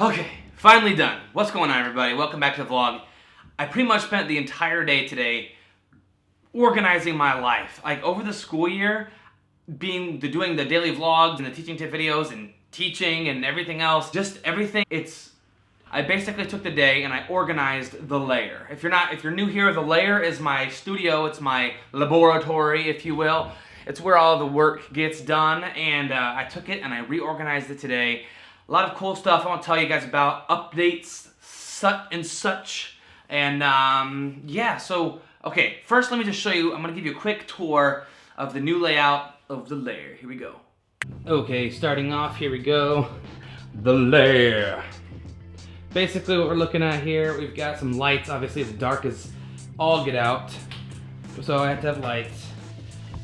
Okay, finally done. What's going on, everybody? Welcome back to the vlog. I pretty much spent the entire day today organizing my life. Like over the school year, doing the daily vlogs and the teaching tip videos and teaching and everything else, just everything. I basically took the day and I organized the Lair. If you're new here, the Lair is my studio. It's my laboratory, if you will. It's where all the work gets done, and I took it and I reorganized it today. A lot of cool stuff I want to tell you guys about, updates, such, and yeah, so, okay, first let me just show you, I'm going to give you a quick tour of the new layout of the Lair. Here we go. Okay, starting off, here we go, the Lair. Basically what we're looking at here, we've got some lights. Obviously it's dark as all get out, so I have to have lights.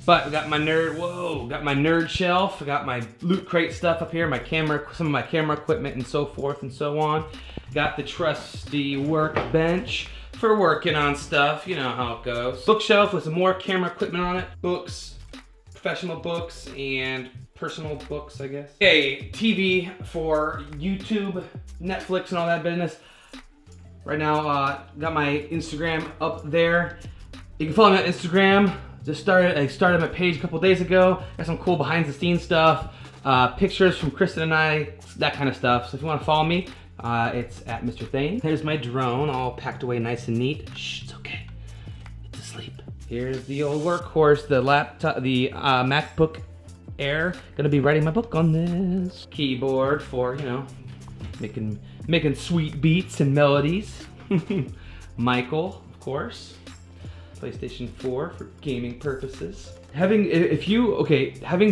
But we got my nerd shelf. I got my loot crate stuff up here, my camera, some of my camera equipment and so forth and so on. Got the trusty workbench for working on stuff, you know how it goes. Bookshelf with some more camera equipment on it. Books, professional books and personal books, I guess. Okay, TV for YouTube, Netflix and all that business. Right now, got my Instagram up there. You can follow me on Instagram. I started my page a couple days ago. Got some cool behind the scenes stuff, pictures from Kristen and I, that kind of stuff. So if you want to follow me, it's at Mr. Thain. There's my drone, all packed away nice and neat. Shh, it's okay. It's asleep. Here's the old workhorse, the laptop, the MacBook Air. Gonna be writing my book on this. Keyboard for, you know, making sweet beats and melodies. Michael, of course. PlayStation 4 for gaming purposes. Having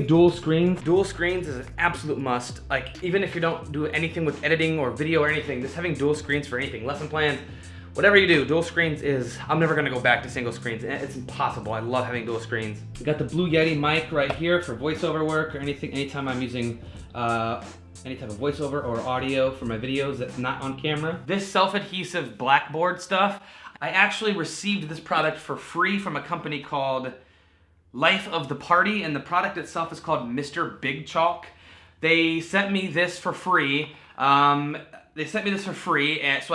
dual screens is an absolute must. Like, even if you don't do anything with editing or video or anything, just having dual screens for anything, lesson plans, whatever you do, dual screens is, I'm never gonna go back to single screens. It's impossible. I love having dual screens. We got the Blue Yeti mic right here for voiceover work or anything, anytime I'm using any type of voiceover or audio for my videos that's not on camera. This self-adhesive blackboard stuff, I actually received this product for free from a company called Life of the Party, and the product itself is called Mr. Big Chalk. They sent me this for free. So I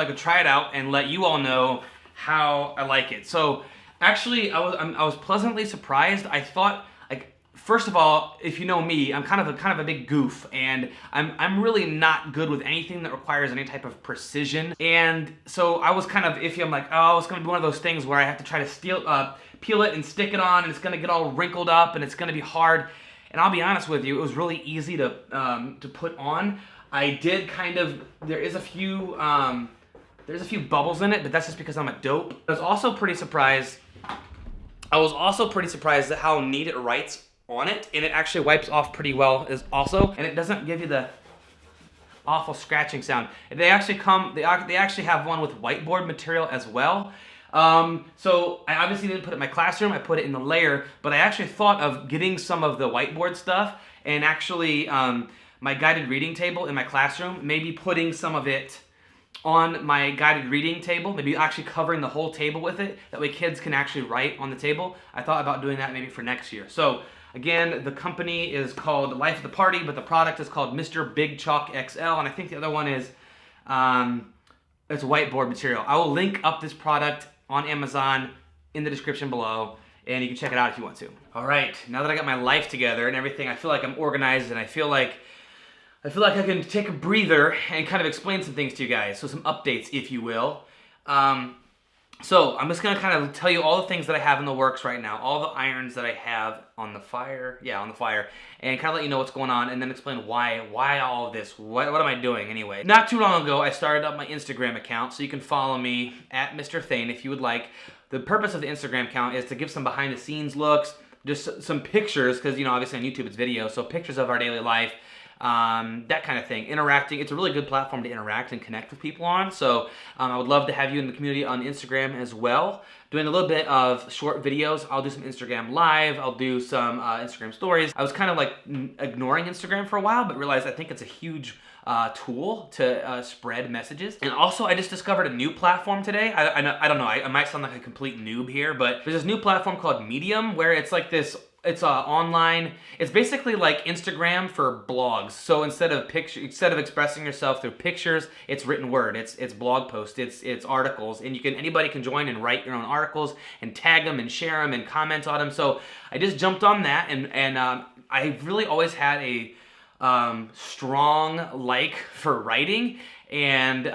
could try it out and let you all know how I like it. So actually, I was pleasantly surprised. I thought, like, first of all, if you know me, I'm kind of a big goof, and I'm really not good with anything that requires any type of precision. And so I was kind of iffy. I'm like, oh, it's gonna be one of those things where I have to try to peel it and stick it on, and it's gonna get all wrinkled up, and it's gonna be hard. And I'll be honest with you, it was really easy to put on. I did there's a few bubbles in it, but that's just because I'm a dope. I was also pretty surprised at how neat it writes on it, and it actually wipes off pretty well and it doesn't give you the awful scratching sound. They actually have one with whiteboard material as well. So I obviously didn't put it in my classroom, I put it in the Lair, but I actually thought of getting some of the whiteboard stuff and actually my guided reading table in my classroom, maybe putting some of it on my guided reading table, maybe actually covering the whole table with it. That way kids can actually write on the table. I thought about doing that maybe for next year. So again, the company is called Life of the Party, but the product is called Mr. Big Chalk XL, and I think the other one is it's whiteboard material. I will link up this product on Amazon in the description below, and you can check it out if you want to. All right, now that I got my life together and everything, I feel like I'm organized, and I feel like I can take a breather and kind of explain some things to you guys. So some updates, if you will. So I'm just gonna kind of tell you all the things that I have in the works right now, all the irons that I have on the fire, and kind of let you know what's going on, and then explain why all of this, what am I doing anyway. Not too long ago, I started up my Instagram account, so you can follow me at Mr. Thain if you would like. The purpose of the Instagram account is to give some behind the scenes looks, just some pictures, because, you know, obviously on YouTube it's video, so pictures of our daily life, that kind of thing. Interacting, it's a really good platform to interact and connect with people on, so I would love to have you in the community on Instagram as well. Doing a little bit of short videos. I'll do some Instagram live, I'll do some Instagram stories. I was kind of like ignoring Instagram for a while, but realized I think it's a huge tool to spread messages. And also, I just discovered a new platform today. I don't know, I might sound like a complete noob here, but there's this new platform called Medium, where it's like this It's online. It's basically like Instagram for blogs. So instead of expressing yourself through pictures, it's written word. It's blog posts. It's articles, and anybody can join and write your own articles and tag them and share them and comment on them. So I just jumped on that, and I've really always had a strong like for writing, and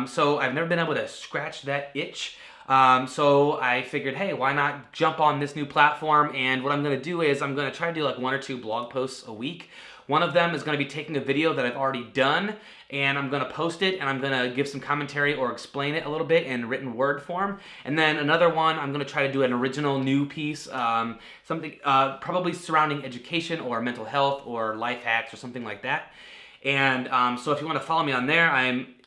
so I've never been able to scratch that itch. So I figured, hey, why not jump on this new platform? And what I'm going to do is I'm going to try to do like 1 or 2 blog posts a week. One of them is going to be taking a video that I've already done, and I'm going to post it, and I'm going to give some commentary or explain it a little bit in written word form. And then another one, I'm going to try to do an original new piece, something probably surrounding education or mental health or life hacks or something like that. And so if you want to follow me on there,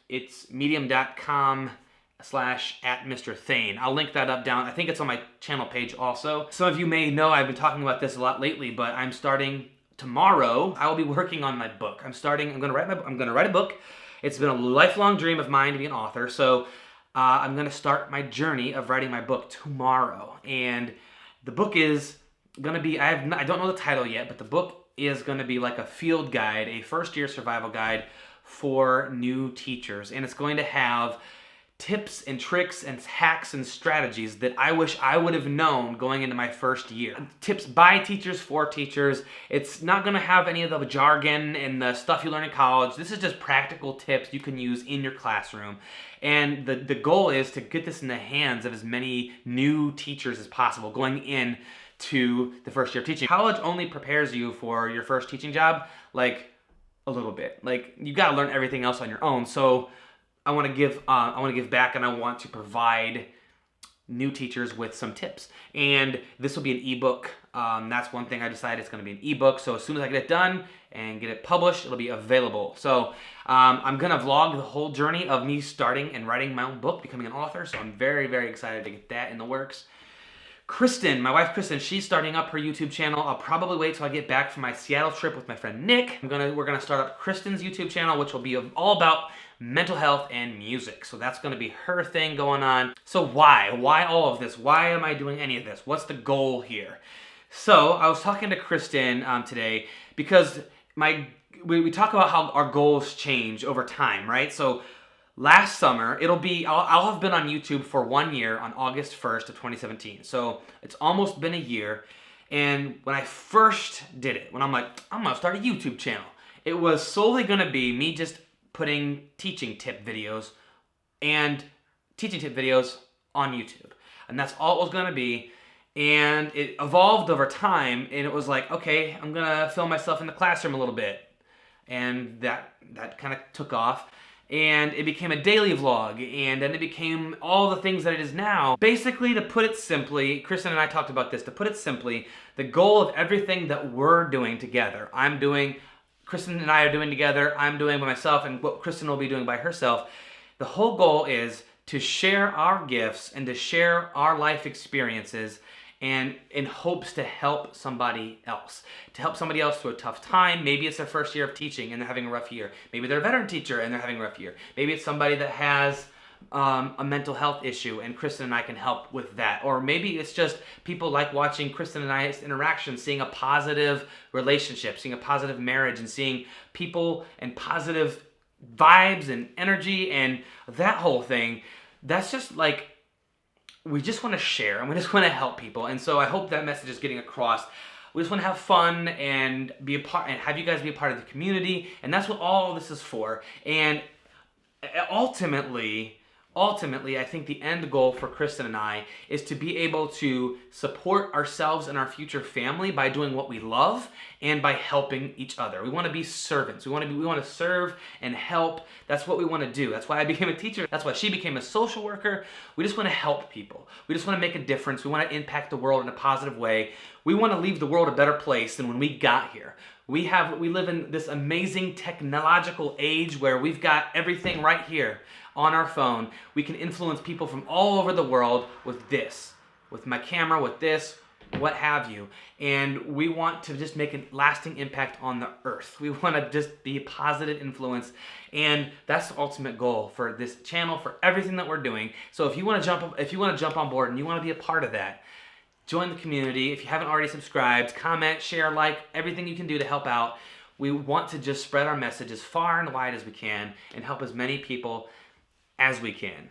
it's medium.com/@Mr. Thain. I'll link that up down. I think it's on my channel page also. Some of you may know I've been talking about this a lot lately, but I'm starting tomorrow. I will be working on my book. I'm going to write a book. It's been a lifelong dream of mine to be an author. So I'm going to start my journey of writing my book tomorrow. And the book is going to be, I don't know the title yet, but the book is going to be like a field guide, a first-year survival guide for new teachers. And it's going to have tips and tricks and hacks and strategies that I wish I would have known going into my first year. Tips by teachers for teachers. It's not going to have any of the jargon and the stuff you learn in college. This is just practical tips you can use in your classroom. And the goal is to get this in the hands of as many new teachers as possible going in to the first year of teaching. College only prepares you for your first teaching job, like a little bit. Like you got to learn everything else on your own. So I want to give back, and I want to provide new teachers with some tips. And this will be an ebook. That's one thing I decided, it's going to be an ebook. So as soon as I get it done and get it published, it'll be available. So I'm going to vlog the whole journey of me starting and writing my own book, becoming an author. So I'm very, very excited to get that in the works. Kristen, my wife Kristen, she's starting up her YouTube channel. I'll probably wait till I get back from my Seattle trip with my friend Nick. We're gonna start up Kristen's YouTube channel, which will be all about mental health and music. So that's gonna be her thing going on. So why? Why all of this? Why am I doing any of this? What's the goal here? So I was talking to Kristen today because we talk about how our goals change over time, right? So last summer, I'll have been on YouTube for 1 year on August 1st of 2017. So it's almost been a year. And when I first did it, when I'm like, I'm gonna start a YouTube channel, it was solely gonna be me just putting teaching tip videos on YouTube. And that's all it was gonna be. And it evolved over time, and it was like, okay, I'm gonna film myself in the classroom a little bit. And that kind of took off. And it became a daily vlog, and then it became all the things that it is now. Basically, to put it simply, Kristen and I talked about this, to put it simply, the goal of everything that we're doing together, Kristen and I are doing together, I'm doing by myself, and what Kristen will be doing by herself, the whole goal is to share our gifts and to share our life experiences, and in hopes to help somebody else. To help somebody else through a tough time. Maybe it's their first year of teaching and they're having a rough year. Maybe they're a veteran teacher and they're having a rough year. Maybe it's somebody that has a mental health issue and Kristen and I can help with that. Or maybe it's just people like watching Kristen and I's interaction, seeing a positive relationship, seeing a positive marriage, and seeing people and positive vibes and energy and that whole thing. That's just like, we just want to share and we just want to help people. And so I hope that message is getting across. We just want to have fun and be a part and have you guys be a part of the community. And that's what all this is for. And ultimately, I think the end goal for Kristen and I is to be able to support ourselves and our future family by doing what we love and by helping each other. We want to be servants. We want to serve and help. That's what we want to do. That's why I became a teacher. That's why she became a social worker. We just want to help people. We just want to make a difference. We want to impact the world in a positive way. We want to leave the world a better place than when we got here. We live in this amazing technological age where we've got everything right here on our phone. We can influence people from all over the world with this, with my camera, with this, what have you. And we want to just make a lasting impact on the earth. We want to just be a positive influence. And that's the ultimate goal for this channel, for everything that we're doing. So if you want to jump on board and you want to be a part of that, Join the community. If you haven't already subscribed, comment, share, like, everything you can do to help out. We want to just spread our message as far and wide as we can and help as many people as we can.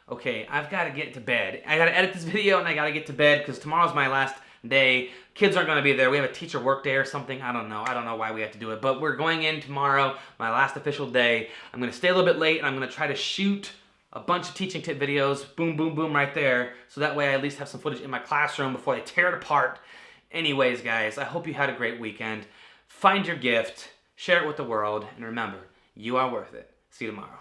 Okay, I've got to get to bed. I got to edit this video and I got to get to bed because tomorrow's my last day. Kids aren't going to be there. We have a teacher work day or something. I don't know. I don't know why we have to do it. But we're going in tomorrow, my last official day. I'm going to stay a little bit late and I'm going to try to shoot a bunch of teaching tip videos. Boom, boom, boom right there. So that way I at least have some footage in my classroom before they tear it apart. Anyways, guys, I hope you had a great weekend. Find your gift. Share it with the world. And remember, you are worth it. See you tomorrow.